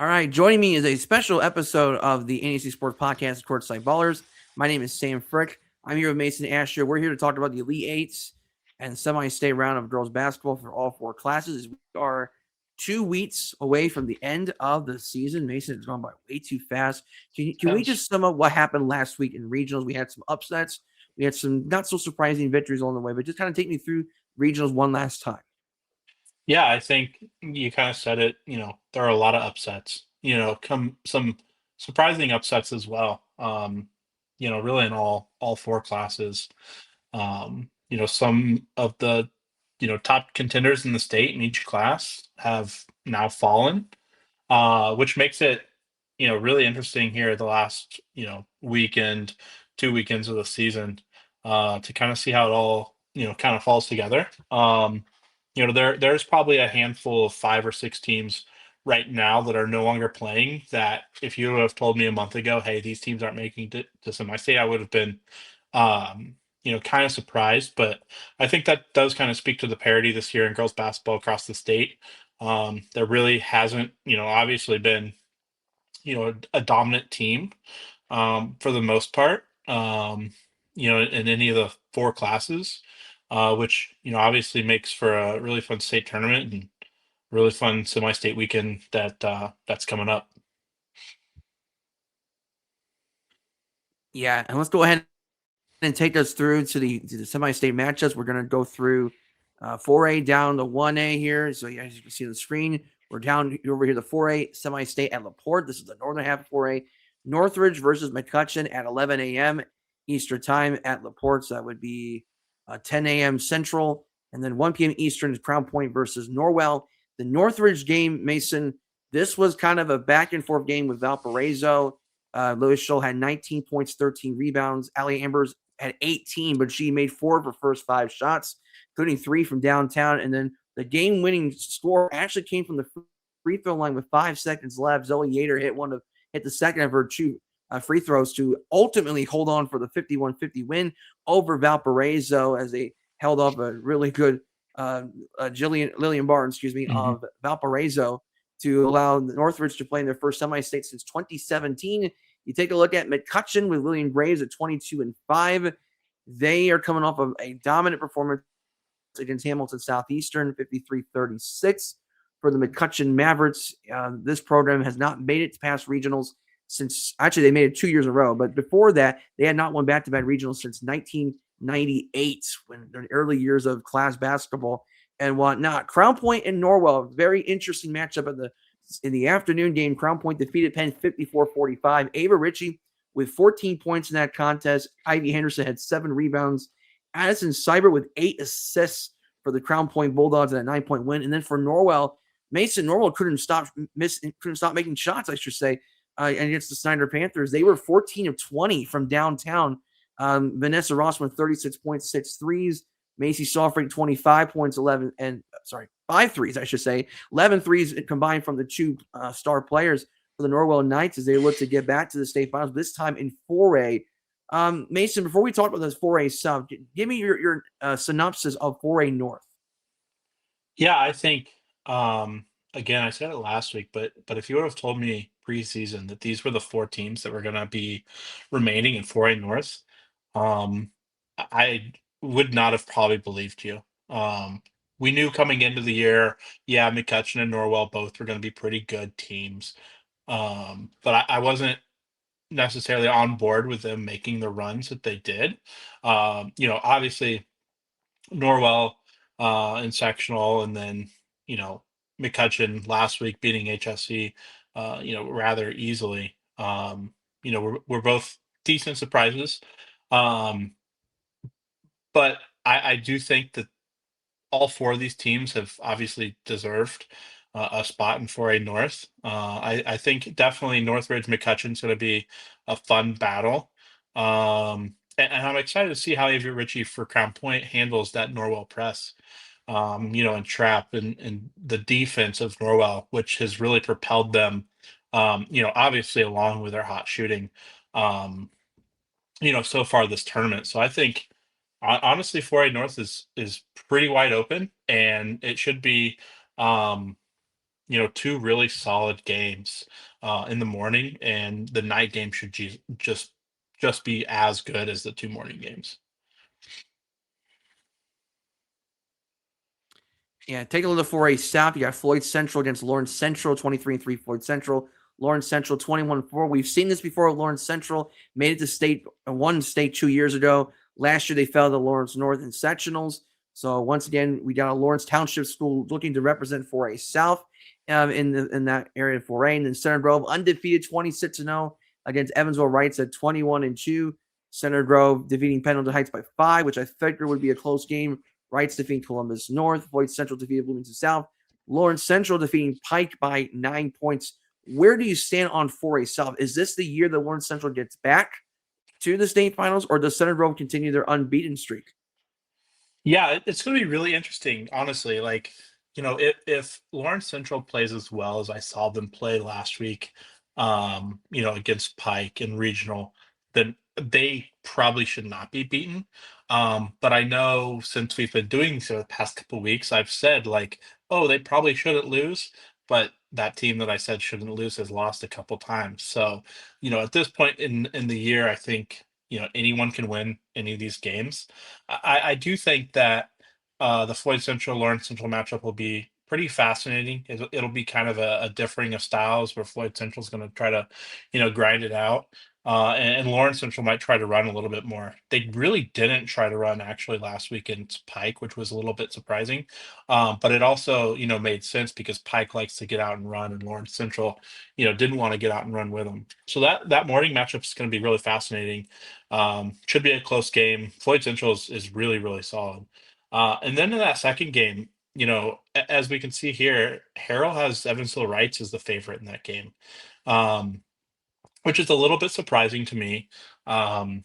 All right, joining me is a special episode of the NEC Sports Podcast, Courtside Ballers. My name is Sam Frick. I'm here with Mason Asher. We're here to talk about the Elite Eights and semi-state round of girls basketball for all four classes. We are 2 weeks away from the end of the season. Mason, it's gone by way too fast. Can we Yes. just sum up what happened last week in regionals? We had some upsets. We had some not so surprising victories along the way, but just kind of take me through regionals one last time. Yeah, I think you kind of said it. There are a lot of upsets. Come some surprising upsets as well. Really in all four classes. Some of the top contenders in the state in each class have now fallen, which makes it really interesting here the last weekend, 2 weekends of the season, to kind of see how it all kind of falls together. There's probably a handful of 5 or 6 teams right now that are no longer playing. That if you would have told me a month ago, hey, these teams aren't making to semi state, I would have been, kind of surprised. But I think that does kind of speak to the parity this year in girls basketball across the state. There really hasn't, obviously been, a dominant team for the most part, in any of the four classes, which, obviously makes for a really fun state tournament and really fun semi-state weekend that's coming up. Yeah, and let's go ahead and take us through to the semi-state matchups. We're going to go through 4A down to 1A here. So as you can see on the screen, we're down over here the 4A semi-state at LaPorte. This is the northern half of 4A. Northridge versus McCutcheon at 11 a.m. Eastern time at LaPorte. So that would be 10 a.m. Central. And then 1 p.m. Eastern is Crown Point versus Norwell. The Northridge game, Mason, this was kind of a back and forth game with Valparaiso. Lewis Scholl had 19 points, 13 rebounds. Allie Ambers had 18, but she made 4 of her first 5 shots, including 3 from downtown. And then the game-winning score actually came from the free throw line with 5 seconds left. Zoe Yater hit the second of her 2 free throws to ultimately hold on for the 51-50 win over Valparaiso as they held off a really good Lillian Barnes, Hmm. of Valparaiso to allow Northridge to play in their first semi-state since 2017. You take a look at McCutcheon with Lillian Graves at 22-5. They are coming off of a dominant performance against Hamilton Southeastern, 53-36 for the McCutcheon Mavericks. This program has not made it to past regionals since actually they made it 2 years in a row, but before that they had not won back-to-back regionals since 1998, when the early years of class basketball and whatnot. Crown Point and Norwell, very interesting matchup in the afternoon game. Crown Point defeated Penn 54-45. Ava Ritchie with 14 points in that contest. Ivy Henderson had 7 rebounds. Addison Seibert with 8 assists for the Crown Point Bulldogs in a 9-point win. And then for Norwell, Mason Norwell couldn't stop making shots, I should say, against the Snyder Panthers. They were 14 of 20 from downtown. Vanessa Ross with 36 points, 6 threes. Macy Sofrink 25 points, 5 threes, I should say. 11 threes combined from the 2 star players for the Norwell Knights as they look to get back to the state finals, this time in 4A. Mason, before we talk about this 4A South, give me your synopsis of 4A North. Yeah, I think, again, I said it last week, but if you would have told me preseason that these were the 4 teams that were going to be remaining in 4A North, um, I would not have probably believed you. We knew coming into the year, yeah, McCutcheon and Norwell both were going to be pretty good teams. But I wasn't necessarily on board with them making the runs that they did. Obviously Norwell in sectional, and then you know McCutcheon last week beating HSC, rather easily. We're both decent surprises, um, but I do think that all 4 of these teams have obviously deserved a spot in 4A North. I think definitely Northridge McCutcheon's going to be a fun battle. And I'm excited to see how Avery Ritchie for Crown Point handles that Norwell press, and trap and the defense of Norwell, which has really propelled them, obviously along with their hot shooting, um, so far this tournament. So I think honestly, 4A North is pretty wide open, and it should be, um, two really solid games in the morning, and the night game should just be as good as the two morning games. Yeah, take a look at the 4A South. You got Floyd Central against Lawrence Central, 23-3 Floyd Central. Lawrence Central 21-4. We've seen this before. Lawrence Central made it to state, won state 2 years ago. Last year they fell to Lawrence North in sectionals. So once again, we got a Lawrence Township school looking to represent 4A South in that area 4A. And then Center Grove undefeated 26-0 against Evansville Rights at 21-2. Center Grove defeating Pendleton Heights by 5, which I figure would be a close game. Wrights defeating Columbus North. Floyd Central defeated Bloomington South. Lawrence Central defeating Pike by 9 points. Where do you stand on 4A South? Is this the year that Lawrence Central gets back to the state finals, or does Center Grove continue their unbeaten streak? Yeah, it's going to be really interesting, honestly. Like, if Lawrence Central plays as well as I saw them play last week, against Pike and regional, then they probably should not be beaten. But I know since we've been doing so the past couple weeks, I've said like, oh, they probably shouldn't lose, but that team that I said shouldn't lose has lost a couple times. So, at this point in the year, I think anyone can win any of these games. I do think that the Floyd Central Lawrence Central matchup will be pretty fascinating. It'll be kind of a differing of styles where Floyd Central is going to try to, grind it out. And Lawrence Central might try to run a little bit more. They really didn't try to run actually last week against Pike, which was a little bit surprising. But it also, made sense because Pike likes to get out and run, and Lawrence Central, didn't want to get out and run with them. So that morning matchup is going to be really fascinating. Should be a close game. Floyd Central is really, really solid. And then in that second game, as we can see here, Harrell has Evansville Rights as the favorite in that game, um, which is a little bit surprising to me. Um,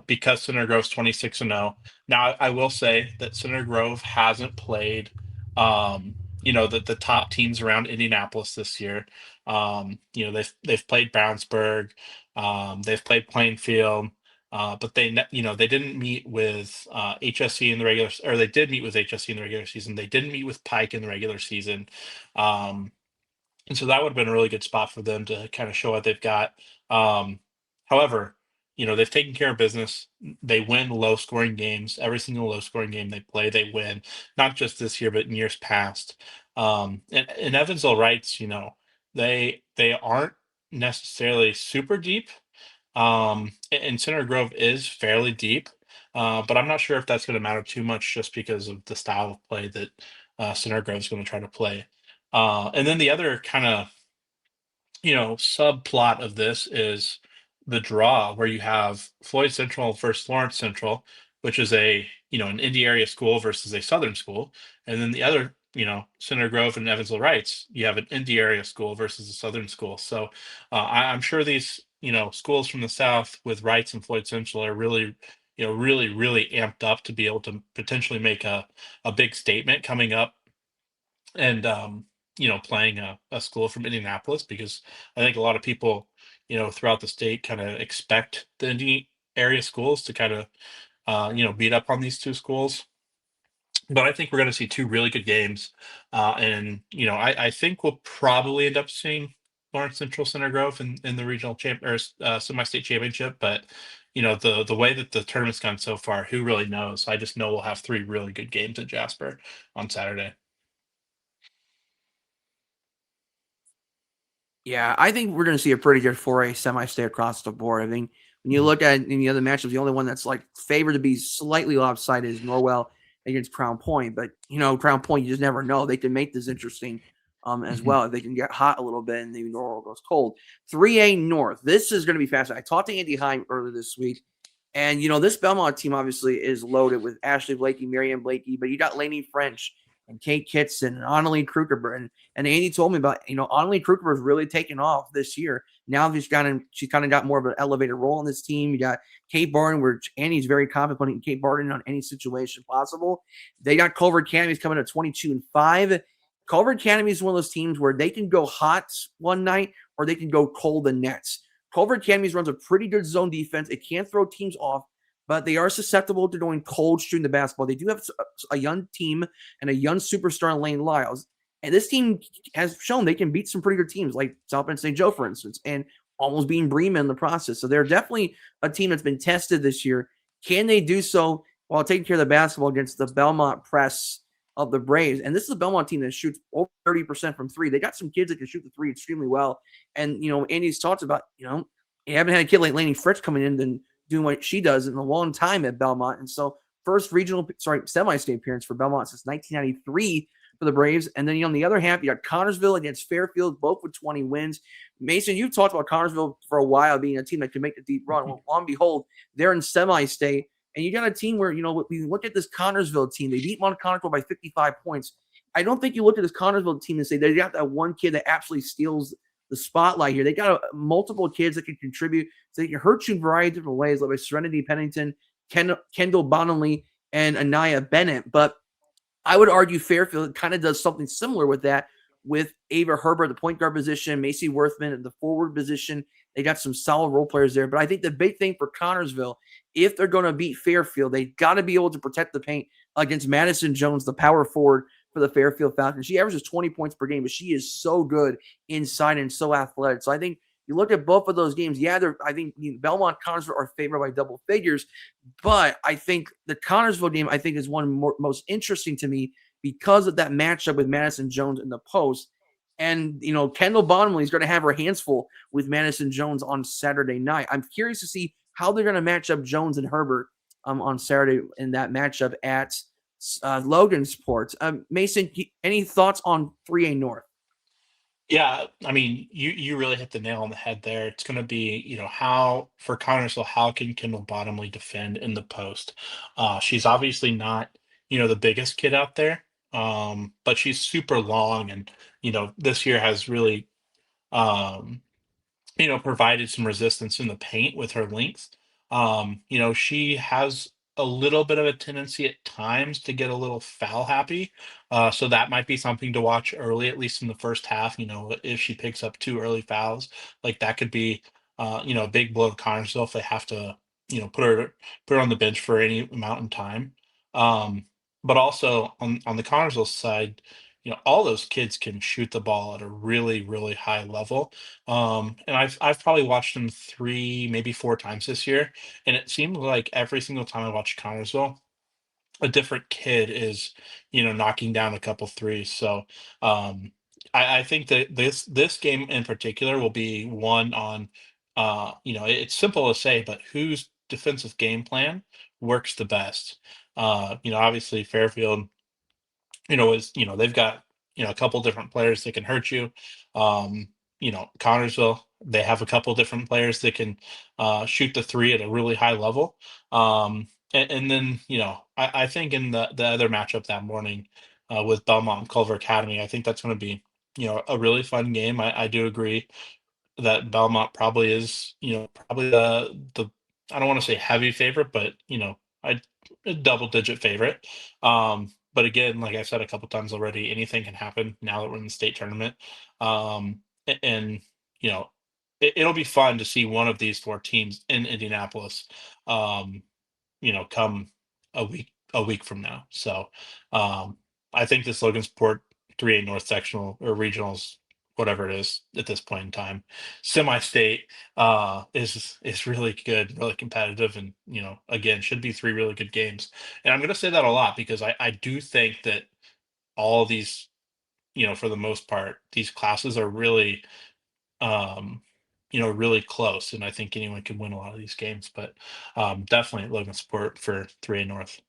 because Center Grove's 26-0. Now, I will say that Center Grove hasn't played, the top teams around Indianapolis this year. They've played Brownsburg, they've played Plainfield, but they didn't meet with HSC in the regular, or they did meet with HSC in the regular season. They didn't meet with Pike in the regular season. Um, and so that would have been a really good spot for them to kind of show what they've got. However, they've taken care of business. They win low scoring games. Every single low scoring game they play, they win. Not just this year, but in years past. And Evansville Rights, they aren't necessarily super deep. And Center Grove is fairly deep. But I'm not sure if that's going to matter too much just because of the style of play that Center Grove is going to try to play. And then the other kind of, subplot of this is the draw where you have Floyd Central versus Lawrence Central, which is an Indy area school versus a Southern school. And then the other, Center Grove and Evansville Rights, you have an Indy area school versus a Southern school. So I'm sure these, schools from the South with Rights and Floyd Central are really, really, really amped up to be able to potentially make a big statement coming up and playing a school from Indianapolis, because I think a lot of people throughout the state kind of expect the Indy area schools to kind of beat up on these two schools. But I think we're going to see two really good games, and I think we'll probably end up seeing Lawrence Central Center Grove in the regional semi-state championship. But the way that the tournament's gone so far, who really knows? I just know we'll have three really good games at Jasper on Saturday. Yeah, I think we're going to see a pretty good 4A semi-state across the board. I think when you look at in the other matchups, the only one that's like favored to be slightly lopsided is Norwell against Crown Point. But Crown Point, you just never know. They can make this interesting as Mhm. well. If they can get hot a little bit and maybe Norwell goes cold. 3A North. This is going to be fascinating. I talked to Andy Heim earlier this week. And, this Belmont team obviously is loaded with Ashley Blakey, Marianne Blakey, but you got Lainey French and Kate Kitson and Annalie Krugerber. And Andy told me about, Annalie Krugerber is really taking off this year. Now she's kind of got more of an elevated role on this team. You got Kate Barton, where Andy's very confident putting Kate Barton on any situation possible. They got Culver Academy's coming at 22-5. Culver Academy is one of those teams where they can go hot one night or they can go cold the next. Culver Academy runs a pretty good zone defense. It can't throw teams off, but they are susceptible to going cold shooting the basketball. They do have a young team and a young superstar in Lane Lyles. And this team has shown they can beat some pretty good teams, like South Bend St. Joe, for instance, and almost beating Bremen in the process. So they're definitely a team that's been tested this year. Can they do so while taking care of the basketball against the Belmont press of the Braves? And this is a Belmont team that shoots over 30% from three. They got some kids that can shoot the three extremely well. And, Andy's talked about, you haven't had a kid like Lainey Fritz coming in and doing what she does in a long time at Belmont. And so semi-state appearance for Belmont since 1993 for the Braves. And then on the other half, you got Connorsville against Fairfield, both with 20 wins. Mason, you've talked about Connorsville for a while being a team that can make the deep run. Well, lo and behold, they're in semi-state. And you got a team where, we look at this Connorsville team. They beat Mount Connorsville by 55 points. I don't think you look at this Connorsville team and say they got that one kid that absolutely steals the spotlight here. They got multiple kids that can contribute. So they can hurt you in a variety of different ways, like Serenity Pennington, Kendall Bonnelly, and Anaya Bennett. But I would argue Fairfield kind of does something similar with that, with Ava Herbert, the point guard position, Macy Worthman at the forward position. They got some solid role players there. But I think the big thing for Connorsville, if they're going to beat Fairfield, they got to be able to protect the paint against Madison Jones, the power forward for the Fairfield Falcons. She averages 20 points per game, but she is so good inside and so athletic. So I think you look at both of those games. Yeah, I think Belmont, Connorsville are favored by double figures, but I think the Connorsville game is one most interesting to me because of that matchup with Madison Jones in the post. And, Kendall Bonnelly is going to have her hands full with Madison Jones on Saturday night. I'm curious to see how they're going to match up Jones and Herbert on Saturday in that matchup at Logansport. Mason, any thoughts on 3A North? Yeah, I mean, you really hit the nail on the head there. It's going to be, how for Connorsville, how can Kendall Bottomley defend in the post? She's obviously not, the biggest kid out there, but she's super long, and this year has really um, provided some resistance in the paint with her length. She has a little bit of a tendency at times to get a little foul happy. So that might be something to watch early, at least in the first half. If she picks up two early fouls, like that could be, a big blow to Connorsville if they have to, put her on the bench for any amount in time. Um, but also on the Connorsville side, all those kids can shoot the ball at a really, really high level. And I've probably watched them 3, maybe 4 times this year, and it seemed like every single time I watched Connorsville, a different kid is, knocking down a couple threes. So, um, I think that this game in particular will be one on, it's simple to say, but whose defensive game plan works the best? Obviously Fairfield, they've got, a couple different players that can hurt you. Connorsville, they have a couple different players that can shoot the three at a really high level. And then, I think in the other matchup that morning with Belmont and Culver Academy, I think that's going to be, a really fun game. I do agree that Belmont probably is, probably the I don't want to say heavy favorite, but I a double digit favorite. But again, like I said a couple times already, anything can happen now that we're in the state tournament. And you know, it'll be fun to see one of these 4 teams in Indianapolis. Um, come a week from now. So I think this Logansport 3A North sectional or regionals, whatever it is at this point in time, semi-state is really good, really competitive, and again should be 3 really good games. And I'm going to say that a lot because I do think that all of these, for the most part, these classes are really really close, and I think anyone can win a lot of these games. But definitely Logansport for 3A North.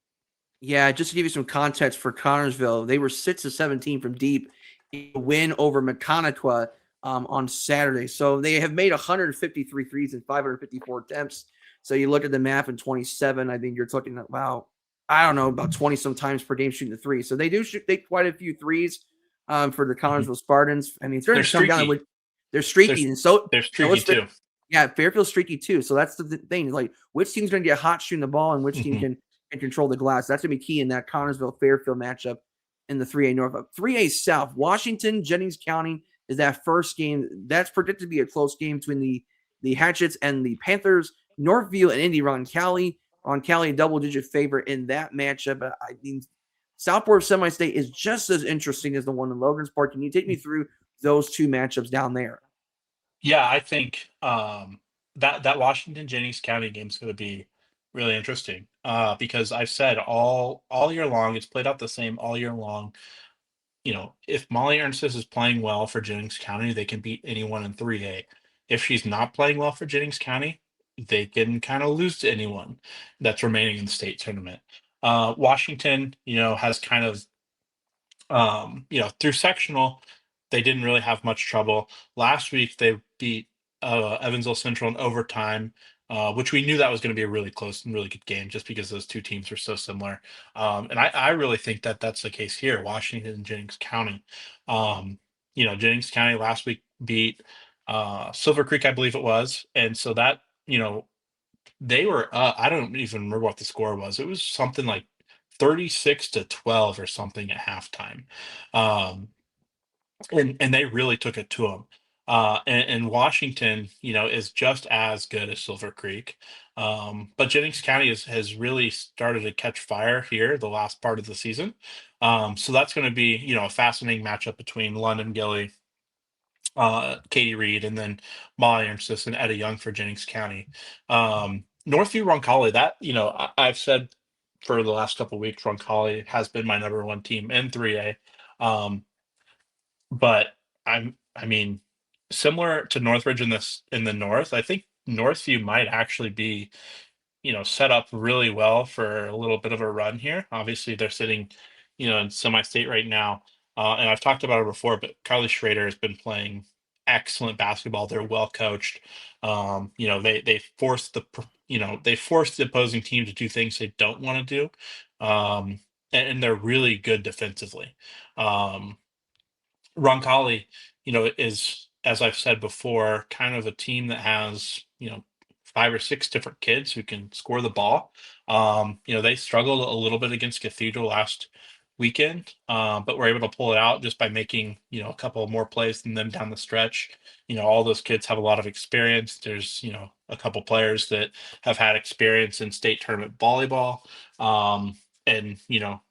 Yeah, just to give you some context for Connorsville, they were 6 of 17 from deep in a win over McConaughey on Saturday. So they have made 153 threes and 554 attempts. So you look at the math in 27, I think you're talking about, I don't know, about 20 sometimes per game shooting the three. So they do shoot quite a few threes for the Mhm. Connorsville Spartans. I mean, it's going They're to come down to streaky. they're They're streaky. And so, they're so streaky it's too. yeah, Fairfield's streaky too. So that's the thing. Like, which team's going to get hot shooting the ball and which team Mhm. can control the glass? That's going to be key in that Connorsville Fairfield matchup in the 3A North. 3A South, Washington, Jennings County is that first game. That's predicted to be a close game between the Hatchets and the Panthers. Northview and Indy Roncalli. Roncalli, a double digit favorite in that matchup. I mean, Southport semi-state is just as interesting as the one in Logan's Park. Can you take me through those two matchups down there? Yeah, I think that Washington Jennings County game is going to be really interesting because I've said all year long it's played out the same all year long. If Molly Ernst is playing well for Jennings County, they can beat anyone in 3A. If she's not playing well for Jennings County, they can kind of lose to anyone that's remaining in the state tournament. Washington, has kind of through sectional, they didn't really have much trouble. Last week, they beat Evansville Central in overtime, which we knew that was going to be a really close and really good game just because those two teams were so similar. And I really think that that's the case here, Washington and Jennings County. Jennings County last week beat Silver Creek, I believe it was. And so that, they were, I don't even remember what the score was. It was something like 36-12 or something at halftime. Um, and they really took it to them. And Washington, is just as good as Silver Creek. But Jennings County has really started to catch fire here the last part of the season. So that's going to be, a fascinating matchup between London Gilly, Katie Reed, and then Molly Ernst and Etta Young for Jennings County. Northview Roncalli, that, I've said for the last couple of weeks, Roncalli has been my number one team in 3A. But I mean, similar to Northridge in the north, I think Northview might actually be, set up really well for a little bit of a run here. Obviously, they're sitting, in semi-state right now, and I've talked about it before. But Carly Schrader has been playing excellent basketball. They're well coached. They force they force the opposing team to do things they don't want to do, and they're really good defensively. Um, Roncalli, is, as I've said before, kind of a team that has, five or six different kids who can score the ball. They struggled a little bit against Cathedral last weekend, but were able to pull it out just by making, a couple more plays than them down the stretch. All those kids have a lot of experience. There's, a couple players that have had experience in state tournament volleyball. And,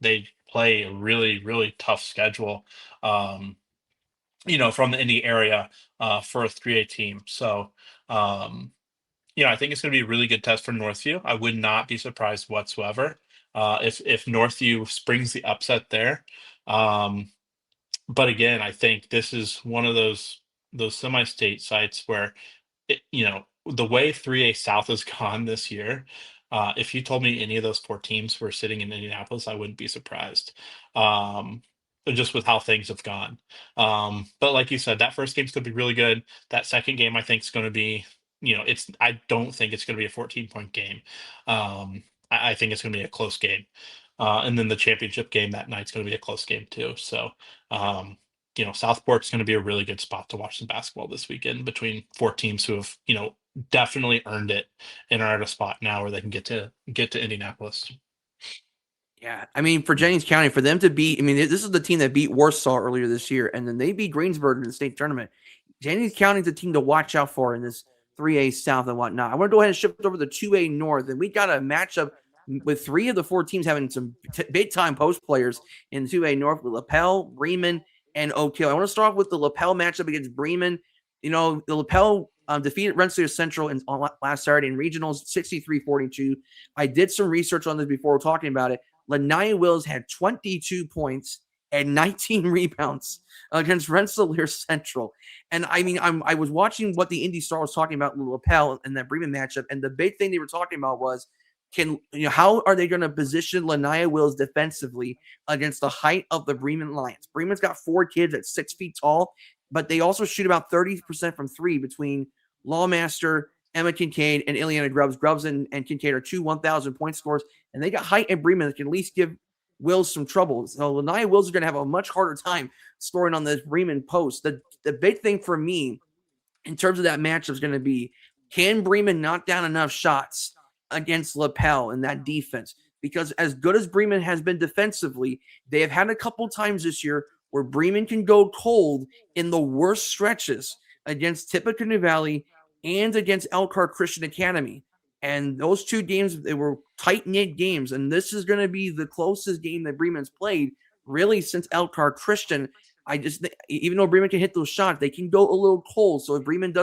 they play a really, really tough schedule. From the Indy area for a 3A team. So, I think it's going to be a really good test for Northview. I would not be surprised whatsoever if Northview springs the upset there. Um, but again, I think this is one of those semi-state sites where the way 3A South has gone this year, if you told me any of those four teams were sitting in Indianapolis, I wouldn't be surprised. Um, just with how things have gone. But like you said, that first game's going to be really good. That second game, I think, is going to be, I don't think it's going to be a 14-point game. I think it's going to be a close game. And then the championship game that night's going to be a close game too. So, um, Southport's going to be a really good spot to watch some basketball this weekend between four teams who have, definitely earned it and are at a spot now where they can get to Indianapolis. Yeah, I mean, for Jennings County, for them to beat, I mean, this is the team that beat Warsaw earlier this year, and then they beat Greensburg in the state tournament. Jennings County is a team to watch out for in this 3A South and whatnot. I want to go ahead and shift over to 2A North, and we got a matchup with three of the four teams having some big time post players in 2A North with LaPel, Bremen, and Oak Hill. I want to start off with the LaPel matchup against Bremen. The LaPel defeated Rensselaer Central on last Saturday in regionals 63-42. I did some research on this before talking about it. Lanaya Wills had 22 points and 19 rebounds against Rensselaer Central. And I mean, I was watching what the Indy Star was talking about in the LaPel and that Bremen matchup, and the big thing they were talking about was how are they going to position Lanaya Wills defensively against the height of the Bremen Lions? Bremen's got four kids at 6 feet tall, but they also shoot about 30% from three between Lawmaster, Emma Kincaid, and Ileana Grubbs. Grubbs and Kincaid are two 1,000 point scorers, and they got height and Bremen that can at least give Wills some trouble. So Lanaya Wills are going to have a much harder time scoring on this Bremen post. The big thing for me in terms of that matchup is going to be, can Bremen knock down enough shots against LaPel in that defense? Because as good as Bremen has been defensively, they have had a couple times this year where Bremen can go cold in the worst stretches against Tippecanoe Valley and against Elkhart Christian Academy. And those two games, they were tight knit games. And this is going to be the closest game that Bremen's played really since Elkhart Christian. I just, even though Bremen can hit those shots, they can go a little cold. So if Bremen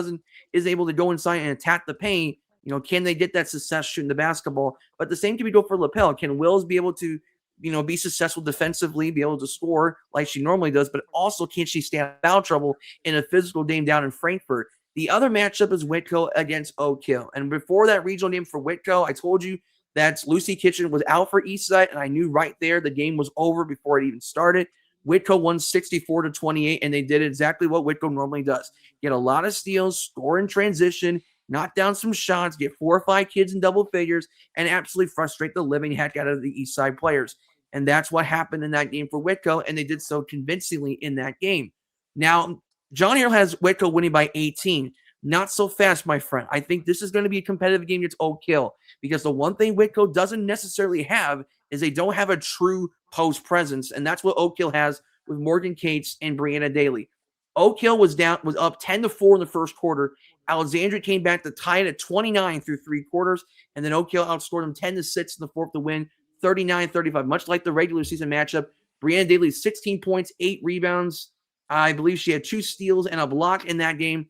is able to go inside and attack the paint, can they get that success shooting the basketball? But the same can be go for Lapel. Can Wills be able to, be successful defensively, be able to score like she normally does, but also can she stay out of foul trouble in a physical game down in Frankfurt? The other matchup is Whitco against Oak Hill. And before that regional game for Whitco, I told you that Lucy Kitchen was out for Eastside, and I knew right there the game was over before it even started. Whitco won 64-28, and they did exactly what Whitco normally does. Get a lot of steals, score in transition, knock down some shots, get 4 or 5 kids in double figures, and absolutely frustrate the living heck out of the Eastside players. And that's what happened in that game for Whitco, and they did so convincingly in that game. Now, John Harrell has Whitco winning by 18. Not so fast, my friend. I think this is going to be a competitive game against Oak Hill because the one thing Whitco doesn't necessarily have is they don't have a true post presence, and that's what Oak Hill has with Morgan Cates and Brianna Daly. Oak Hill was up 10-4 in the first quarter. Alexandria came back to tie it at 29 through 3 quarters, and then Oak Hill outscored them 10-6 in the fourth to win 39-35. Much like the regular season matchup, Brianna Daly 16 points, 8 rebounds. I believe she had 2 steals and a block in that game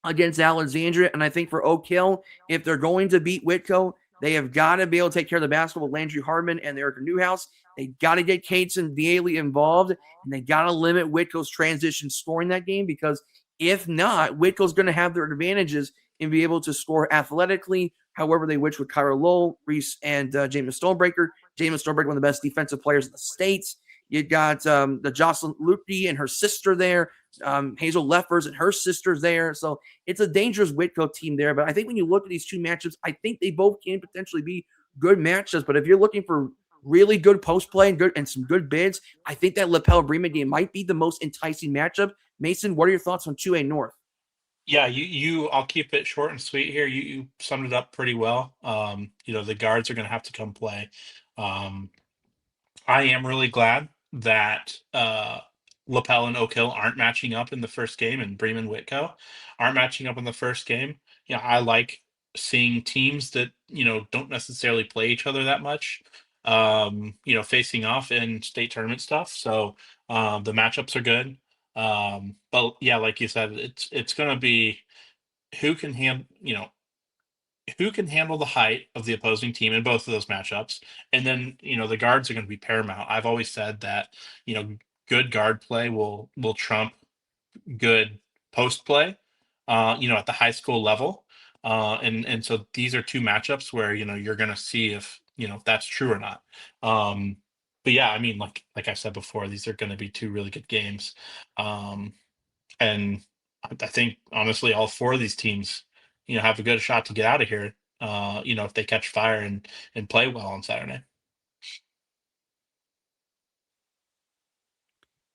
against Alexandria. And I think for Oak Hill, if they're going to beat Whitco, they have got to be able to take care of the basketball with Landry Hardman and Erica Newhouse. They got to get Cates and Daly involved, and they got to limit Whitco's transition scoring that game because if not, Whitco's going to have their advantages and be able to score athletically, however they wish with Kyra Lowell, Reese, and James Stonebreaker. James Stonebreaker, one of the best defensive players in the States. You got the Jocelyn Lukey and her sister there. Hazel Leffers and her sister's there. So it's a dangerous Whitco team there. But I think when you look at these two matchups, I think they both can potentially be good matchups. But if you're looking for really good post play and some good bids, I think that Lapel Bremen game might be the most enticing matchup. Mason, what are your thoughts on 2A North? Yeah, I'll keep it short and sweet here. You summed it up pretty well. The guards are going to have to come play. Um, I am really glad that Lapel and Oak Hill aren't matching up in the first game, and Bremen Whitco aren't matching up in the first game. I like seeing teams that don't necessarily play each other that much. Facing off in state tournament stuff. So the matchups are good. But yeah, like you said, it's going to be who can hand who can handle the height of the opposing team in both of those matchups. And then, the guards are going to be paramount. I've always said that, good guard play will trump good post play, at the high school level. And so these are two matchups where, you're going to see if, that's true or not. But yeah, I mean, like I said before, these are going to be two really good games. And I think honestly, all 4 of these teams, have a good shot to get out of here. If they catch fire and play well on Saturday.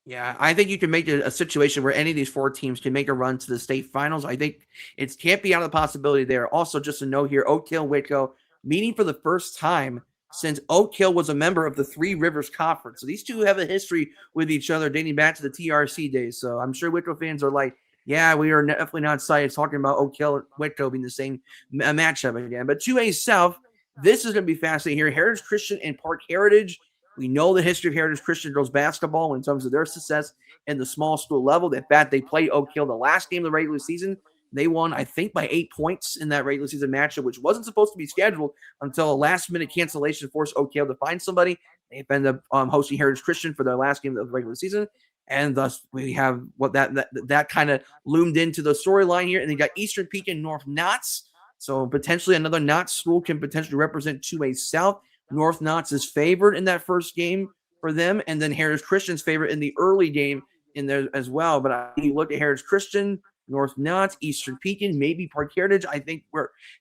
Yeah, I think you can make a situation where any of these 4 teams can make a run to the state finals. I think it can't be out of the possibility there. Also, just a note here, Oak Hill, Whitco meeting for the first time since Oak Hill was a member of the Three Rivers Conference. So these two have a history with each other dating back to the TRC days. So I'm sure Whitco fans are like, yeah, we are definitely not excited talking about Oak Hill and Whitco being the same matchup again. But 2A South, this is going to be fascinating here. Heritage Christian and Park Heritage. We know the history of Heritage Christian girls basketball in terms of their success in the small school level. In fact, they played Oak Hill the last game of the regular season. They won, I think, by 8 points in that regular season matchup, which wasn't supposed to be scheduled until a last-minute cancellation forced Oak Hill to find somebody. They've ended up hosting Heritage Christian for their last game of the regular season, and thus we have what that kind of loomed into the storyline here. And they got Eastern Peak and North Knots, so potentially another Knots school can potentially represent 2A South. North Knots is favored in that first game for them, and then Heritage Christian's favorite in the early game in there as well. But you look at Heritage Christian, North Knots, Eastern Pekin, maybe Park Heritage. I think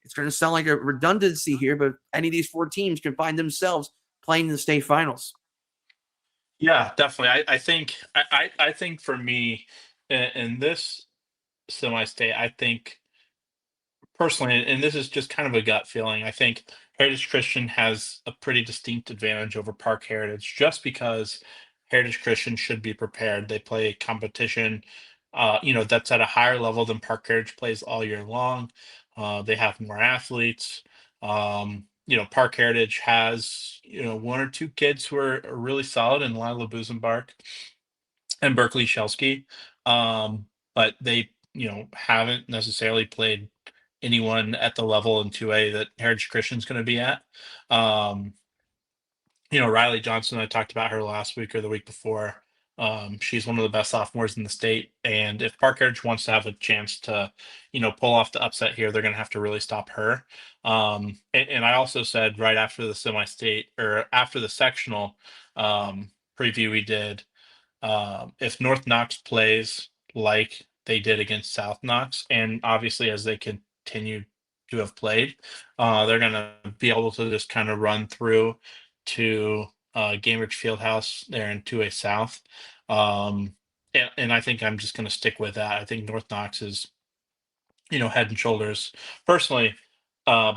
it's going to sound like a redundancy here, but any of these 4 teams can find themselves playing in the state finals. Yeah, definitely. I think for me in this semi-state, I think personally, and this is just kind of a gut feeling, I think Heritage Christian has a pretty distinct advantage over Park Heritage just because Heritage Christian should be prepared. They play a competition, that's at a higher level than Park Heritage plays all year long. They have more athletes. Park Heritage has, one or two kids who are really solid in Lila Busenbark and Berkeley Shelsky. But they, haven't necessarily played anyone at the level in 2A that Heritage Christian's going to be at. Um, Riley Johnson, I talked about her last week or the week before. She's one of the best sophomores in the state. And if Park Heritage wants to have a chance to, pull off the upset here, they're going to have to really stop her. And I also said right after the semi-state or after the sectional preview we did, if North Knox plays like they did against South Knox, and obviously as they continue to have played, they're going to be able to just kind of run through to Gainbridge Fieldhouse there in 2A South. And I think I'm just going to stick with that. I think North Knox is, head and shoulders, personally, uh,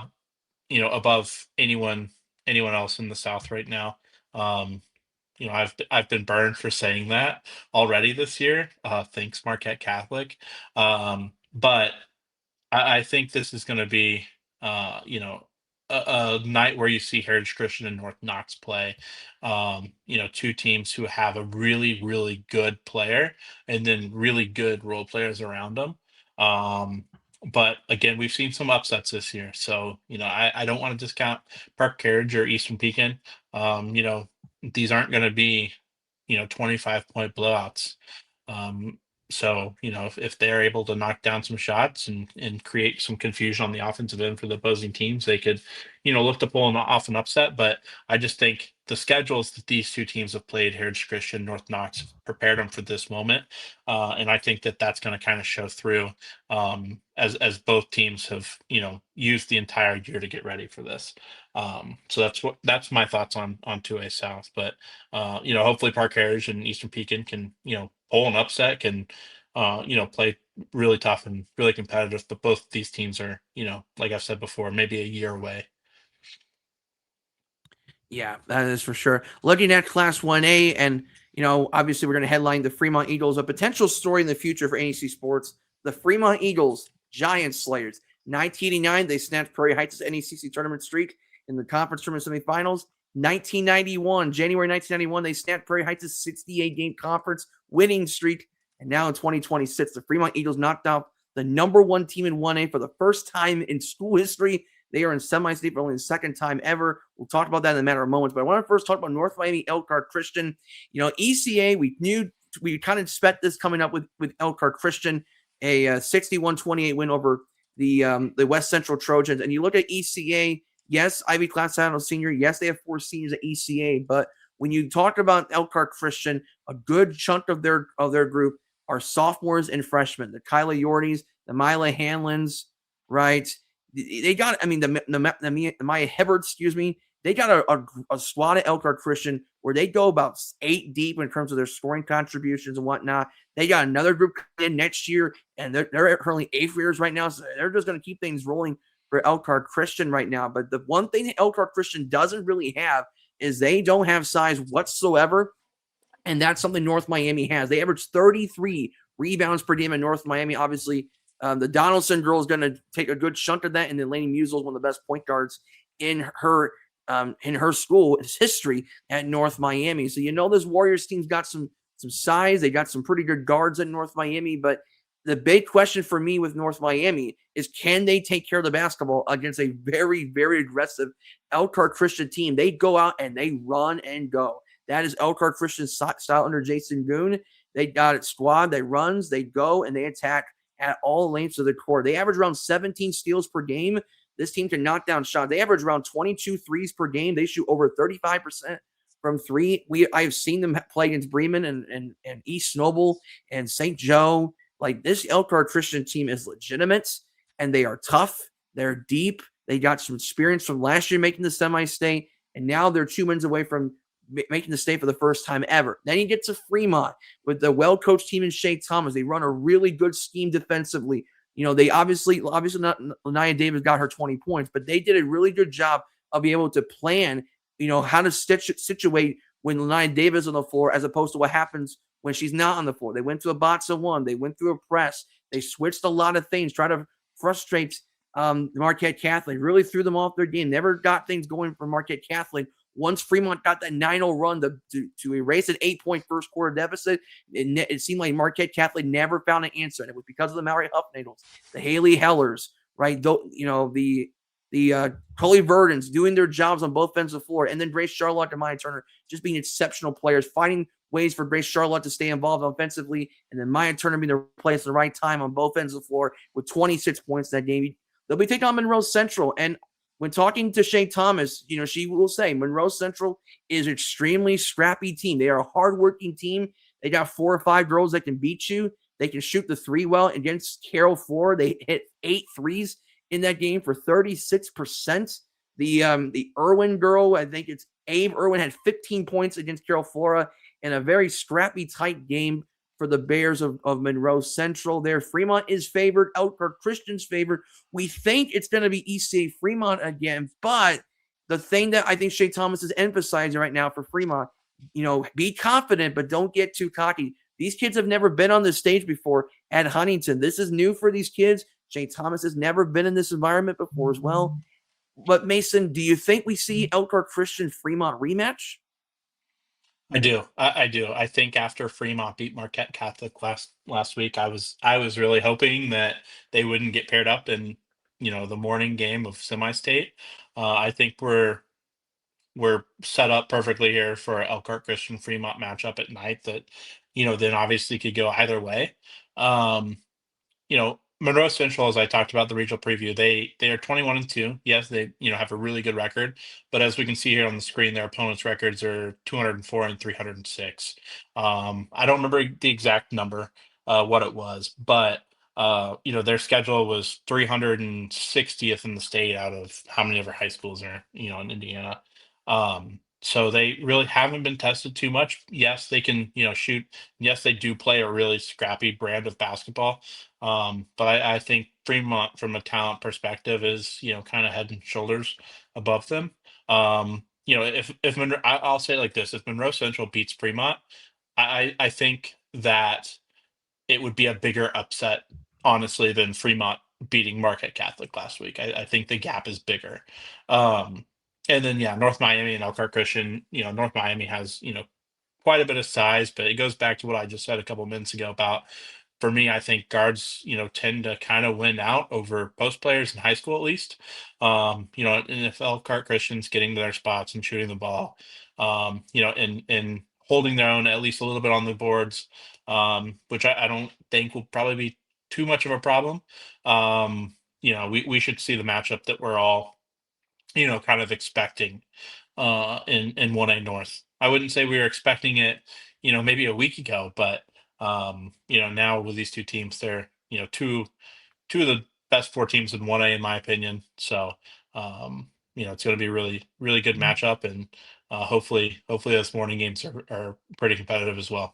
above anyone else in the South right now. Um, I've been burned for saying that already this year. Thanks, Marquette Catholic. But I think this is going to be, a night where you see Heritage Christian and North Knox play. Two teams who have a really, really good player and then really good role players around them. Um, but again, we've seen some upsets this year, so I don't want to discount Park Carriage or Eastern Pekin. These aren't going to be 25-point blowouts. Um, so, if they're able to knock down some shots and create some confusion on the offensive end for the opposing teams, they could, look to pull off an upset. But I just think the schedules that these two teams have played, Heritage Christian, North Knox, have prepared them for this moment. And I think that that's going to kind of show through as both teams have, used the entire year to get ready for this. So that's my thoughts on 2A South. But hopefully Park Heritage and Eastern Pekin can, pull an upset, can, play really tough and really competitive. But both these teams are, like I've said before, maybe a year away. Yeah, that is for sure. Looking at Class 1A, and obviously we're going to headline the Fremont Eagles, a potential story in the future for NEC sports. The Fremont Eagles, Giant Slayers. 1989, they snapped Prairie Heights' NECC tournament streak in the conference tournament semifinals. 1991, January 1991, they snapped Prairie Heights' 68-game conference winning streak. And now in 2026, the Fremont Eagles knocked out the number one team in 1A for the first time in school history. They are in semi-state for only the second time ever. We'll talk about that in a matter of moments. But I want to first talk about North Miami Elkhart Christian. ECA, we kind of expect this coming up with Elkhart Christian, a 61-28 win over the West Central Trojans. And you look at ECA, yes, Ivy Class Title senior. Yes, they have 4 seniors at ECA. But when you talk about Elkhart Christian, a good chunk of their group are sophomores and freshmen. The Kyla Yorties, the Mila Hanlons, right? They got, the Maya Hibbard, they got a squad at Elkhart Christian where they go about 8 deep in terms of their scoring contributions and whatnot. They got another group in next year, and they're currently 8th graders right now, so they're just going to keep things rolling for Elkhart Christian right now. But the one thing that Elkhart Christian doesn't really have is they don't have size whatsoever, and that's something North Miami has. They average 33 rebounds per game in North Miami. Obviously, the Donaldson girl is going to take a good chunk of that, and then Lainey Musel is one of the best point guards in her school history at North Miami. So this Warriors team's got some size. They got some pretty good guards at North Miami, but the big question for me with North Miami is, can they take care of the basketball against a very, very aggressive Elkhart Christian team? They go out and they run and go. That is Elkhart Christian's style under Jason Goon. They got it squad. They runs, they go, and they attack at all lengths of the court. They average around 17 steals per game. This team can knock down shots. They average around 22 threes per game. They shoot over 35% from three. I've seen them play against Bremen and East Noble and St. Joe. Like, this Elkhart Christian team is legitimate, and they are tough. They're deep. They got some experience from last year making the semi-state, and now they're 2 wins away from making the state for the first time ever. Then you get to Fremont with the well-coached team in Shea Thomas. They run a really good scheme defensively. They obviously not Lanaya Davis got her 20 points, but they did a really good job of being able to plan, how to situate when Lanaya Davis is on the floor as opposed to what happens when she's not on the floor. They went to a box of one. They went through a press. They switched a lot of things, try to frustrate Marquette Catholic really threw them off their game. Never got things going for Marquette Catholic. Once Fremont got that 9-0 run to erase an 8-point first quarter deficit, it seemed like Marquette Catholic never found an answer. And it was because of the Mallory Huffnagels, the Haley Hellers, right? The Coley Verdens doing their jobs on both ends of the floor. And then Grace Charlotte and Maya Turner just being exceptional players, finding ways for Grace Charlotte to stay involved offensively. And then Maya Turner being the place at the right time on both ends of the floor with 26 points that game. They'll be taking on Monroe Central. And when talking to Shay Thomas, she will say Monroe Central is an extremely scrappy team. They are a hardworking team. They got 4 or 5 girls that can beat you. They can shoot the three well. Against Carroll Flora, they hit 8 threes in that game for 36%. The Irwin girl, I think it's Abe Irwin, had 15 points against Carroll Flora in a very scrappy, tight game for the Bears of Monroe Central there. Fremont is favored. Elkhart Christian's favored. We think it's going to be ECA Fremont again, but the thing that I think Shay Thomas is emphasizing right now for Fremont, be confident, but don't get too cocky. These kids have never been on this stage before at Huntington. This is new for these kids. Shay Thomas has never been in this environment before as well. But Mason, do you think we see Elkhart Christian Fremont rematch? I do. I do. I think after Fremont beat Marquette Catholic last week, I was really hoping that they wouldn't get paired up in the morning game of semi-state. I think we're set up perfectly here for a Elkhart Christian Fremont matchup at night that then obviously could go either way. Um, Monroe Central, as I talked about the regional preview, they are 21-2. Yes, they have a really good record, but as we can see here on the screen, their opponents' records are 204 and 306. I don't remember the exact number, what it was, but their schedule was 360th in the state out of how many other high schools are in Indiana. So they really haven't been tested too much. Yes, they can shoot. Yes, they do play a really scrappy brand of basketball. But I think Fremont, from a talent perspective, is kind of head and shoulders above them. If I'll say it like this: if Monroe Central beats Fremont, I think that it would be a bigger upset, honestly, than Fremont beating Marquette Catholic last week. I think the gap is bigger. Um, and then yeah, North Miami and Elkhart Christian. North Miami has quite a bit of size, but it goes back to what I just said a couple minutes ago about, for me, I think guards, tend to kind of win out over post players in high school at least. And if Elkhart Christian's getting to their spots and shooting the ball, and holding their own at least a little bit on the boards, which I don't think will probably be too much of a problem. We should see the matchup that we're all, kind of expecting in 1A North. I wouldn't say we were expecting it, maybe a week ago, but now with these two teams, they're two of the best 4 teams in 1A in my opinion. So it's going to be a really really good matchup, and hopefully those morning games are pretty competitive as well.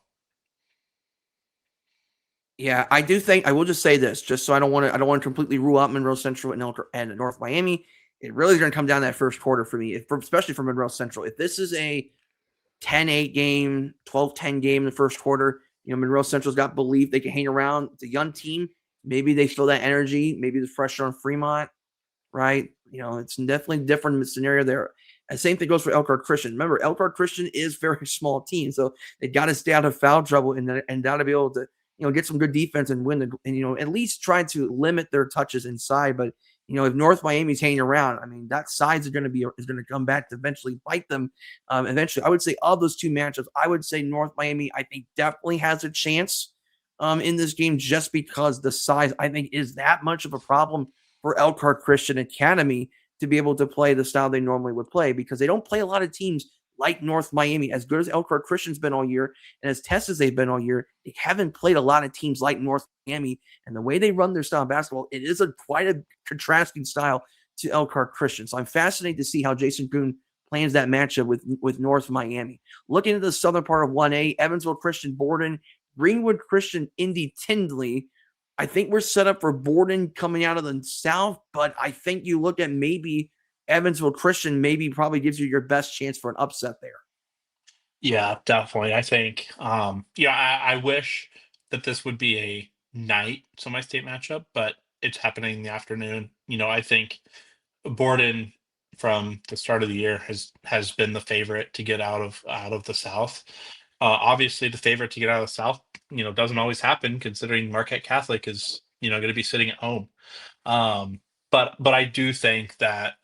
Yeah, I do think I will just say this, just so I don't want to completely rule out Monroe Central and North Miami. It really is going to come down to that first quarter for me, especially for Monroe Central. If this is a 10-8 game, 12-10 game in the first quarter, Monroe Central's got belief they can hang around. It's a young team. Maybe they feel that energy. Maybe the pressure on Fremont, right? It's definitely a different scenario there. And same thing goes for Elkhart Christian. Remember, Elkhart Christian is a very small team, so they got to stay out of foul trouble and got to be able to get some good defense and win and at least try to limit their touches inside. But if North Miami's hanging around, I mean that size is going to come back to eventually bite them. Eventually, I would say of those two matchups, I would say North Miami I think definitely has a chance in this game just because the size I think is that much of a problem for Elkhart Christian Academy to be able to play the style they normally would play because they don't play a lot of teams like North Miami. As good as Elkhart Christian's been all year and as tested as they've been all year, they haven't played a lot of teams like North Miami. And the way they run their style of basketball, it is quite a contrasting style to Elkhart Christian. So I'm fascinated to see how Jason Kuhn plans that matchup with North Miami. Looking at the southern part of 1A, Evansville Christian Borden, Greenwood Christian Indy Tindley. I think we're set up for Borden coming out of the south, but I think you look at maybe Evansville Christian probably gives you your best chance for an upset there. Yeah, definitely. I think, I wish that this would be a night semi-state matchup, but it's happening in the afternoon. I think Borden from the start of the year has been the favorite to get out of the South. Obviously, the favorite to get out of the South, doesn't always happen considering Marquette Catholic is going to be sitting at home. Um, but I do think that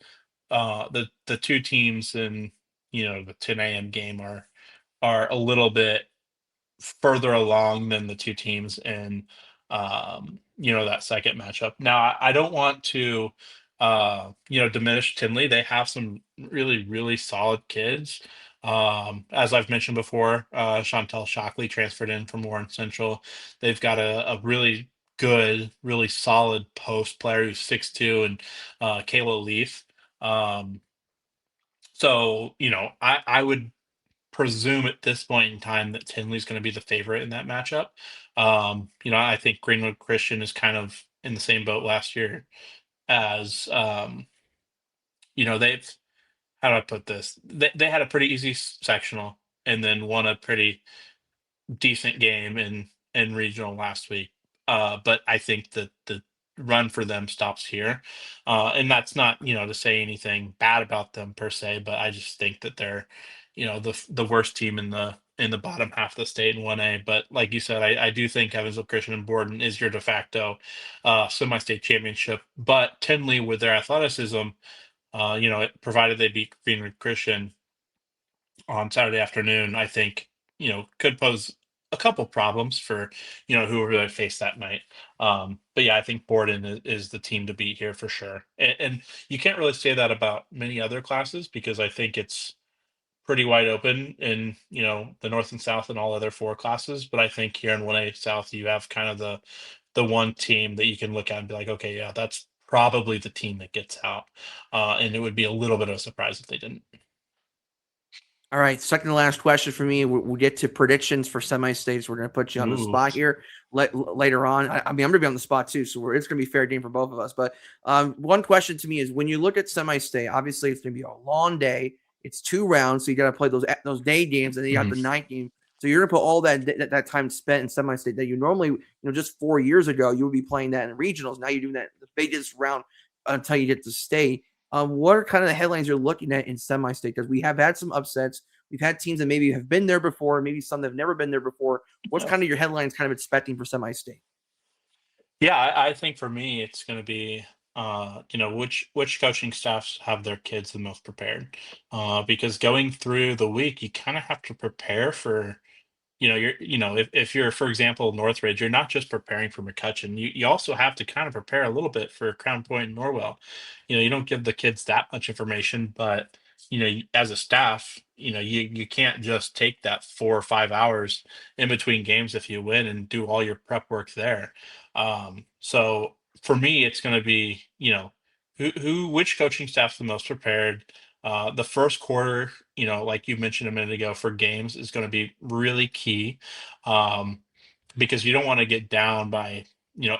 the two teams in the 10 a.m. game are a little bit further along than the two teams in that second matchup. Now I don't want to diminish Tinley. They have some really, really solid kids. As I've mentioned before, Chantel Shockley transferred in from Warren Central. They've got a really good, really solid post player who's 6'2", and Kayla Leaf. Um, so I would presume at this point in time that Tinley's going to be the favorite in that matchup. I think Greenwood Christian is kind of in the same boat last year as they've how do I put this? They had a pretty easy sectional and then won a pretty decent game in regional last week. But I think that the run for them stops here, and that's not to say anything bad about them per se, but I just think that they're the worst team in the bottom half of the state in 1A. But like you said, I do think Evansville Christian and Borden is your de facto semi-state championship. But Tinley, with their athleticism, provided they beat Greenwood Christian on Saturday afternoon, I think, could pose a couple problems for, whoever they face that night. But yeah, I think Borden is the team to beat here for sure. And you can't really say that about many other classes because I think it's pretty wide open in, the North and South and all other four classes. But I think here in 1A South, you have kind of the one team that you can look at and be like, okay, yeah, that's probably the team that gets out. And it would be a little bit of a surprise if they didn't. All right, second to last question for me. We'll get to predictions for semi-states. We're going to put you on the Ooh. spot here later on. I mean, I'm going to be on the spot too, so it's going to be fair game for both of us. But one question to me is, when you look at semi-state, obviously it's going to be a long day. It's 2 rounds, so you got to play those day games, and then you got the Mhm. night game. So you're going to put all that time spent in semi-state that you normally, just 4 years ago, you would be playing that in regionals. Now you're doing that the biggest round until you get to state. What are kind of the headlines you're looking at in semi-state? Because we have had some upsets. We've had teams that maybe have been there before, maybe some that have never been there before. What's Yeah. kind of your headlines kind of expecting for semi-state? Yeah, I think for me, it's going to be, which coaching staffs have their kids the most prepared. Because going through the week, you kind of have to prepare for if you're, for example, Northridge, you're not just preparing for McCutcheon. You also have to kind of prepare a little bit for Crown Point and Norwell. You don't give the kids that much information, but as a staff, you can't just take that 4 or 5 hours in between games if you win and do all your prep work there. So for me, it's going to be which coaching staff's the most prepared. The first quarter, like you mentioned a minute ago, for games is going to be really key, um, because you don't want to get down by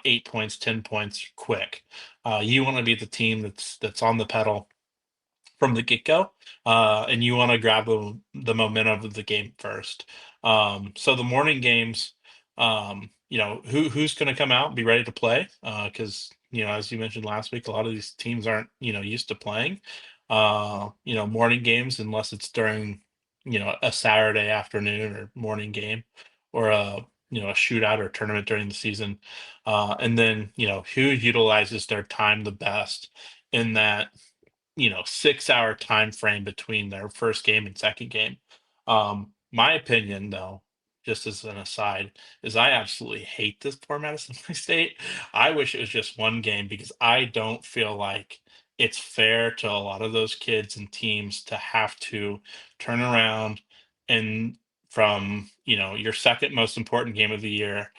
8 points, 10 points quick. You want to be the team that's on the pedal from the get go, and you want to grab the momentum of the game first. So the morning games, who's going to come out and be ready to play? Because as you mentioned last week, a lot of these teams aren't used to playing. Morning games unless it's during a Saturday afternoon or morning game, or a shootout or tournament during the season, and then who utilizes their time the best in that 6-hour time frame between their first game and second game. My opinion, though, just as an aside, is I absolutely hate this format of Simply State. I wish it was just one game because I don't feel like it's fair to a lot of those kids and teams to have to turn around and from your second most important game of the year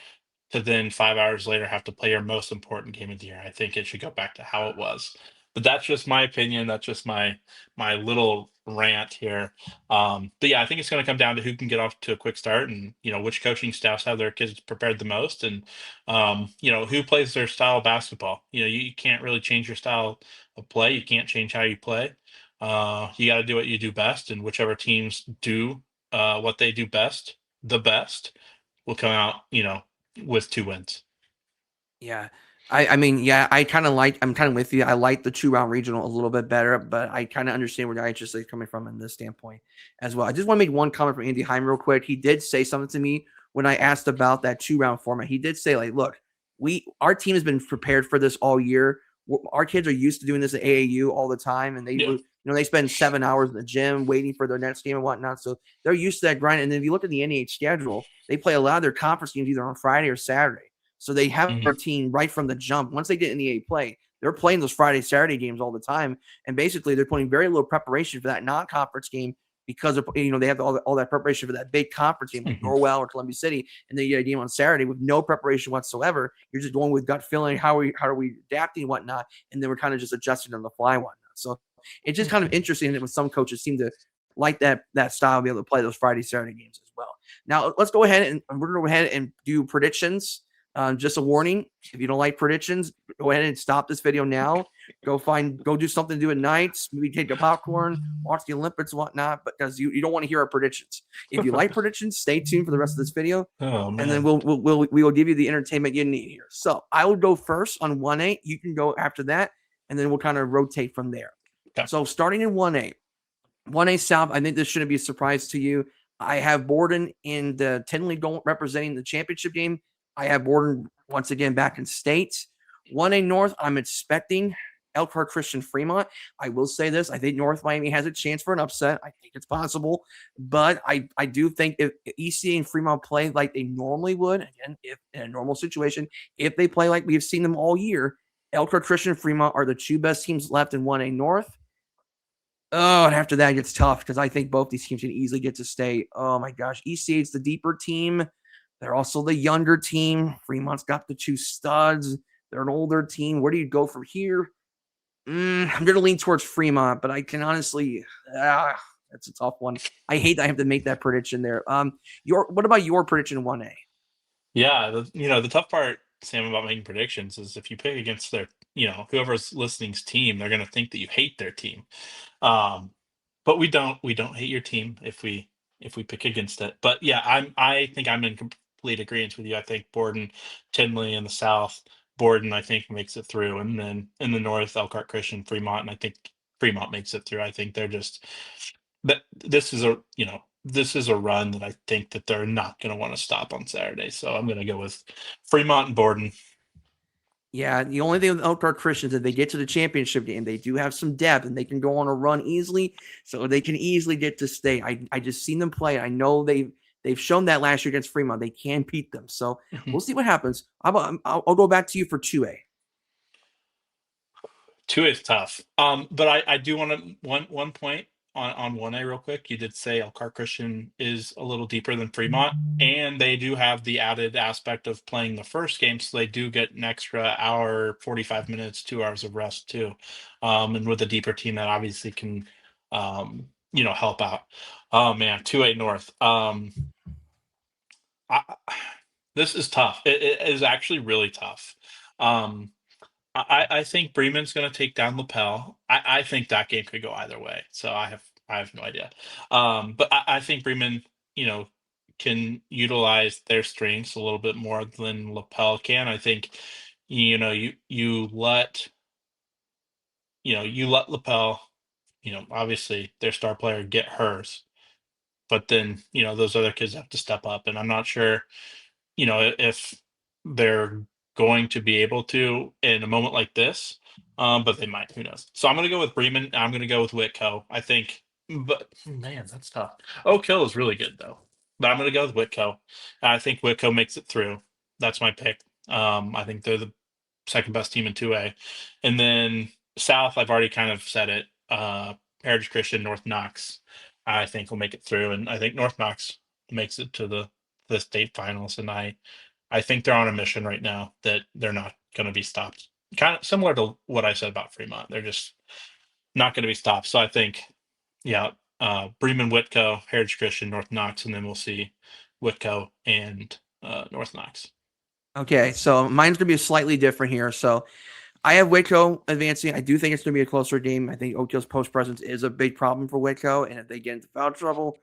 to then 5 hours later have to play your most important game of the year. I think it should go back to how it was. But that's just my opinion. That's just my little rant here. But yeah, I think it's going to come down to who can get off to a quick start, and which coaching staffs have their kids prepared the most, and who plays their style of basketball. You can't really change your style of play. You can't change how you play. You got to do what you do best, and whichever teams do what they do best, the best, will come out with 2 wins. Yeah. I mean, yeah, I'm kind of with you. I like the 2 round regional a little bit better, but I kind of understand where the IHS is coming from in this standpoint as well. I just want to make one comment from Andy Heim real quick. He did say something to me when I asked about that 2 round format. He did say, like, look, our team has been prepared for this all year. Our kids are used to doing this at AAU all the time, and Yeah. they spend 7 hours in the gym waiting for their next game and whatnot. So they're used to that grind. And then if you look at the NAH schedule, they play a lot of their conference games either on Friday or Saturday. So they have a Mhm. routine right from the jump. Once they get in the A play, they're playing those Friday, Saturday games all the time. And basically, they're putting very little preparation for that non-conference game because of, they have all that preparation for that big conference game like Mhm. Norwell or Columbia City, and then you get a game on Saturday with no preparation whatsoever. You're just going with gut feeling, how are we adapting and whatnot, and then we're kind of just adjusting on the fly and whatnot. So it's just kind of interesting that with some coaches seem to like that style, be able to play those Friday, Saturday games as well. Now let's go ahead and we're gonna go ahead and do predictions. Just a warning: if you don't like predictions, go ahead and stop this video now. Go do something to do at night. Maybe take a popcorn, watch the Olympics, and whatnot. Because you don't want to hear our predictions. If you like predictions, stay tuned for the rest of this video, Oh and then man. we will give you the entertainment you need here. So I will go first on 1A. You can go after that, and then we'll kind of rotate from there. Okay. So starting in 1A, 1A South, I think this shouldn't be a surprise to you. I have Borden in the Tinley representing the championship game. I have Borden once again back in state. 1A North, I'm expecting Elkhart Christian Fremont. I will say this: I think North Miami has a chance for an upset. I think it's possible, but I do think if ECA and Fremont play like they normally would, again, if in a normal situation, if they play like we've seen them all year, Elkhart Christian and Fremont are the two best teams left in 1A North. Oh, and after that it gets tough because I think both these teams can easily get to state. Oh my gosh, ECA is the deeper team. They're also the younger team. Fremont's got the two studs. They're an older team. Where do you go from here? I'm going to lean towards Fremont, but I can honestly, that's a tough one. I hate that I have to make that prediction there. What about your prediction 1A? Yeah, the tough part, Sam, about making predictions is if you pick against their, whoever's listening's team, they're gonna think that you hate their team. Um, but we don't hate your team if we pick against it. But yeah, I think I'm in complete agreement with you. I think Borden, Tinley in the South, Borden I think makes it through, and then in the North, Elkhart Christian, Fremont, and I think Fremont makes it through. I think they're just that this is a run that I think that they're not going to want to stop on Saturday. So I'm going to go with Fremont and Borden. Yeah, the only thing with Elkhart Christians is they get to the championship game, they do have some depth and they can go on a run easily, so they can easily get to state. I just seen them play. I know they've shown that last year against Fremont. They can beat them. So Mhm. we'll see what happens. I'll go back to you for 2A. Two is tough. But I do want to one point on 1A real quick. You did say Elkhart Christian is a little deeper than Fremont, and they do have the added aspect of playing the first game, so they do get an extra hour, 45 minutes, 2 hours of rest too. And with a deeper team, that obviously can help out. Oh man, 2A North. I, this is tough. It is actually really tough. Um, I think Bremen's going to take down Lapel. I think that game could go either way. So I have no idea. But I think Bremen, you know, can utilize their strengths a little bit more than Lapel can. I think, you let Lapel, obviously their star player get hers, but then those other kids have to step up, and I'm not sure if they're going to be able to in a moment like this, but they might. Who knows? So I'm going to go with Bremen. I'm going to go with Whitco. I think, but man, that's tough. Oak Hill is really good though, but I'm going to go with Whitco. I think Whitco makes it through. That's my pick. I think they're the second best team in 2A, and then South. I've already kind of said it. Heritage Christian, North Knox. I think will make it through, and I think North Knox makes it to the state finals, and I think they're on a mission right now that they're not going to be stopped. Kind of similar to what I said about Fremont. They're just not going to be stopped. So I think, yeah, Bremen, Whitco, Heritage Christian, North Knox, and then we'll see Whitco and North Knox. Okay, so mine's gonna be slightly different here. So I have Waco advancing. I do think it's going to be a closer game. I think Oak Hill's post presence is a big problem for Waco, and if they get into foul trouble,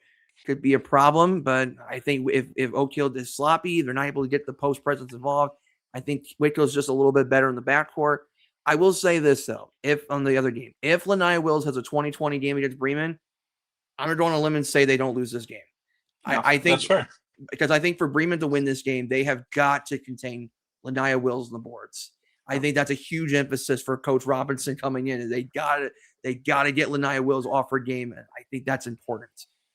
could be a problem. But I think if Oak Hill is sloppy, they're not able to get the post presence involved. I think Whitco's just a little bit better in the backcourt. I will say this though, if on the other game, if Lanai Wills has a 2020 game against Bremen, I'm gonna go on a limb and say they don't lose this game. No, I that's think fair. because I think for Bremen to win this game, they have got to contain Lanaya Wills on the boards. I think that's a huge emphasis for Coach Robinson coming in. They got to get Lanaya Wills off her game. And I think that's important.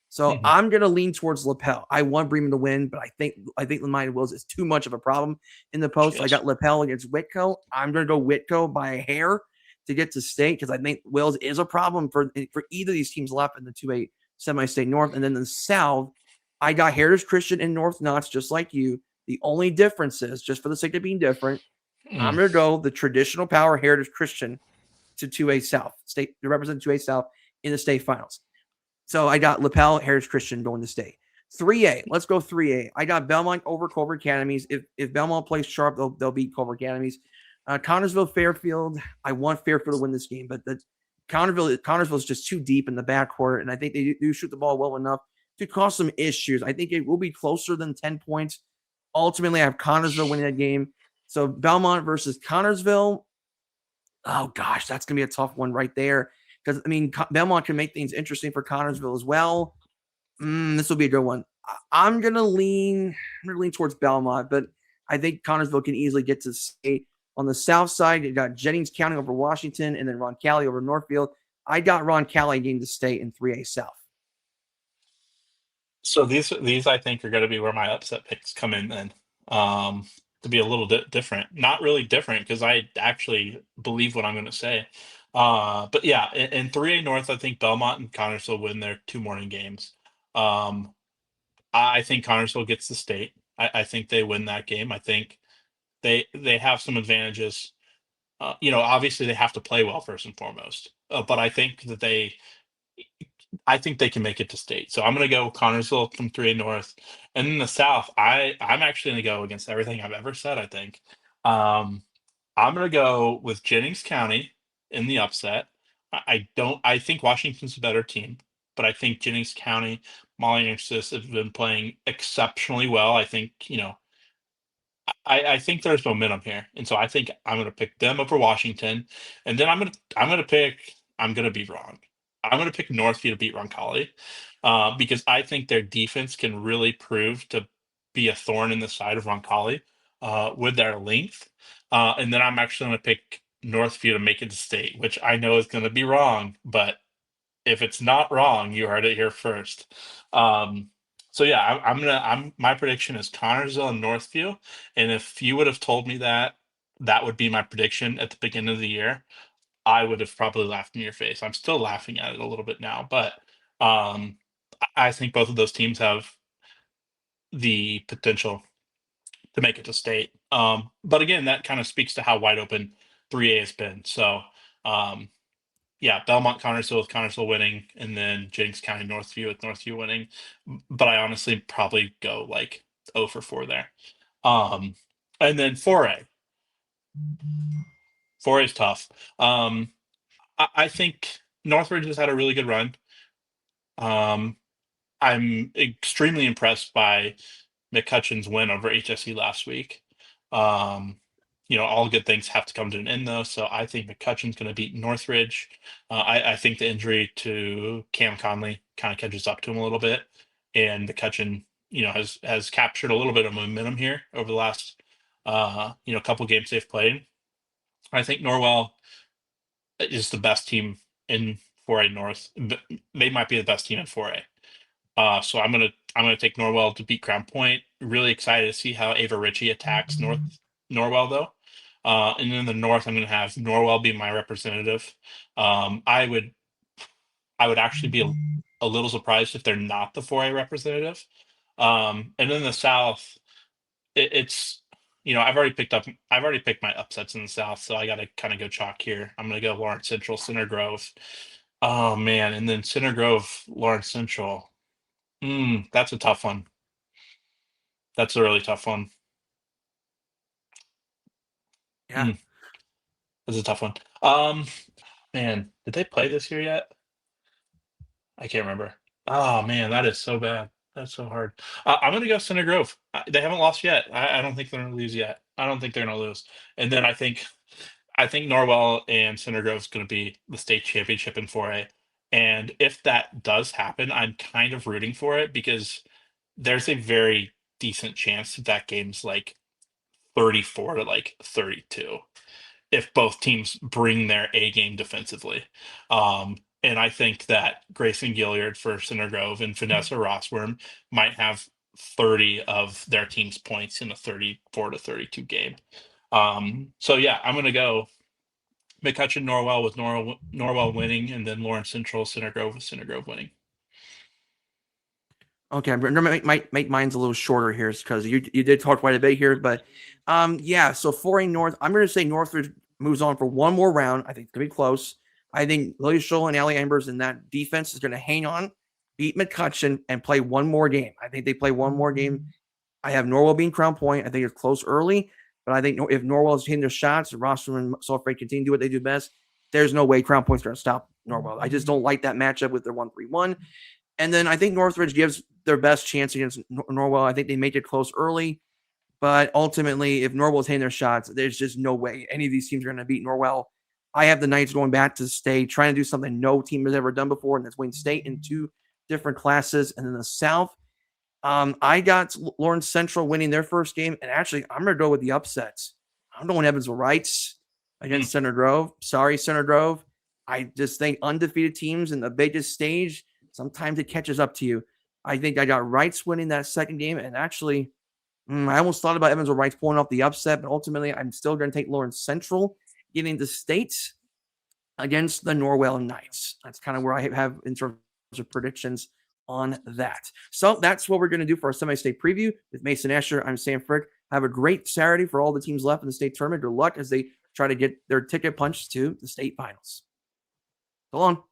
So Mhm. I'm gonna lean towards Lapel. I want Bremen to win, but I think Lanaya Wills is too much of a problem in the post. I Yes. got Lapel against Whitco. I'm gonna go Whitco by a hair to get to state because I think Wills is a problem for either of these teams left in the 2A semi-state North. And then the South, I got Heritage Christian and North Knots just like you. The only difference is, just for the sake of being different, I'm Mm. going to go the traditional power Heritage Christian to 2A South, state to represent 2A South in the state finals. So I got Lapel, Heritage Christian going to state. 3A, let's go 3A. I got Belmont over Culver Academies. If Belmont plays sharp, they'll beat Culver Academies. Connersville, Fairfield, I want Fairfield to win this game, but Connersville is just too deep in the backcourt, and I think they do shoot the ball well enough to cause some issues. I think it will be closer than 10 points. Ultimately, I have Connersville winning that game. So Belmont versus Connersville. Oh gosh, that's gonna be a tough one right there. Because I mean, Belmont can make things interesting for Connersville as well. This will be a good one. I'm gonna lean. I'm gonna lean towards Belmont, but I think Connersville can easily get to state. On the south side, you got Jennings County over Washington, and then Roncalli over Northfield. I got Roncalli getting to state in 3A South. So these I think are going to be where my upset picks come in then. Um, to be a little bit different, not really different because I actually believe what I'm going to say. But yeah, in 3A North, I think Belmont and Connersville win their two morning games. Um, I think Connersville gets the state. I think they win that game. I think they have some advantages. Obviously they have to play well first and foremost. But I think they can make it to state. So I'm going to go Connersville from 3A North. And in the South, I'm actually going to go against everything I've ever said, I think. Um, I'm going to go with Jennings County in the upset. I think Washington's a better team, but I think Jennings County, Molly and Sis have been playing exceptionally well. I think, I think there's momentum here, and so I think I'm gonna pick them over Washington, and then I'm gonna be wrong. I'm gonna pick Northview to beat Roncalli, because I think their defense can really prove to be a thorn in the side of Roncalli, with their length, and then I'm actually gonna pick Northview to make it to state, which I know is gonna be wrong, but if it's not wrong, you heard it here first. Um, so yeah, I'm my prediction is Connersville and Northview. And if you would have told me that that would be my prediction at the beginning of the year, I would have probably laughed in your face. I'm still laughing at it a little bit now, but um, I think both of those teams have the potential to make it to state. But again, that kind of speaks to how wide open 3A has been. So um, yeah, Belmont Connersville with Connersville winning, and then Jennings County Northview with Northview winning. But I honestly probably go like 0 for 4 there. Um, and then 4A. 4A is tough. I think Northridge has had a really good run. Um, I'm extremely impressed by McCutcheon's win over HSE last week. Um, all good things have to come to an end, though. So I think McCutcheon's going to beat Northridge. I think the injury to Cam Conley kind of catches up to him a little bit, and McCutcheon, has captured a little bit of momentum here over the last, couple games they've played. I think Norwell is the best team in 4A North. They might be the best team in 4A. So I'm gonna take Norwell to beat Crown Point. Really excited to see how Ava Ritchie attacks Norwell though. And in the North, I'm gonna have Norwell be my representative. I would actually be a little surprised if they're not the 4A representative. And in the South, it's I've already picked my upsets in the South, so I got to kind of go chalk here. I'm gonna go Lawrence Central, Center Grove. Oh man, and then Center Grove, Lawrence Central. That's a tough one. That's a really tough one. Yeah. Mm, that's a tough one. Man, did they play this year yet? I can't remember. Oh man, that is so bad. That's so hard. I'm gonna go Center Grove. They haven't lost yet. I don't think they're gonna lose yet. I don't think they're gonna lose. And then I think Norwell and Cinder Grove is going to be the state championship in 4A. And if that does happen, I'm kind of rooting for it because there's a very decent chance that that game's like 34 to like 32 if both teams bring their A game defensively. And I think that Grayson Gilliard for Cinder Grove and Vanessa Rossworm might have 30 of their team's points in a 34 to 32 game. So yeah, I'm going to go McCutcheon Norwell with Norwell winning, and then Lawrence Central Cinder Grove with Cinder Grove winning. Okay, I'm gonna make mine's a little shorter here because you did talk quite a bit here, but yeah. So 4A North, I'm gonna say Northridge moves on for one more round. I think it's gonna be close. I think Lily Scholl and Allie Ambers in that defense is gonna hang on, beat McCutcheon, and play one more game. I think they play one more game. I have Norwell being Crown Point. I think it's close early, but I think if Norwell is hitting their shots, Rostrum and Sulphate continue to do what they do best, there's no way Crown Point's going to stop Norwell. I just don't like that matchup with their 1-3-1. And then I think Northridge gives their best chance against Norwell. I think they make it close early, but ultimately, if Norwell's hitting their shots, there's just no way any of these teams are going to beat Norwell. I have the Knights going back to state, trying to do something no team has ever done before, and that's win state in 2 different classes. And then the South, I got Lawrence Central winning their first game, and actually, I'm going to go with the upsets. I'm going Evansville Rights against Center Grove. Sorry, Center Grove. I just think undefeated teams in the biggest stage, sometimes it catches up to you. I think I got Rights winning that second game, and actually, I almost thought about Evansville Rights pulling off the upset, but ultimately, I'm still going to take Lawrence Central getting the state against the Norwell Knights. That's kind of where I have in terms of predictions on that. So that's what we're going to do for our semi-state preview with Mason Escher. I'm Sam Frick. Have a great Saturday for all the teams left in the state tournament. Good luck as they try to get their ticket punched to the state finals. So long.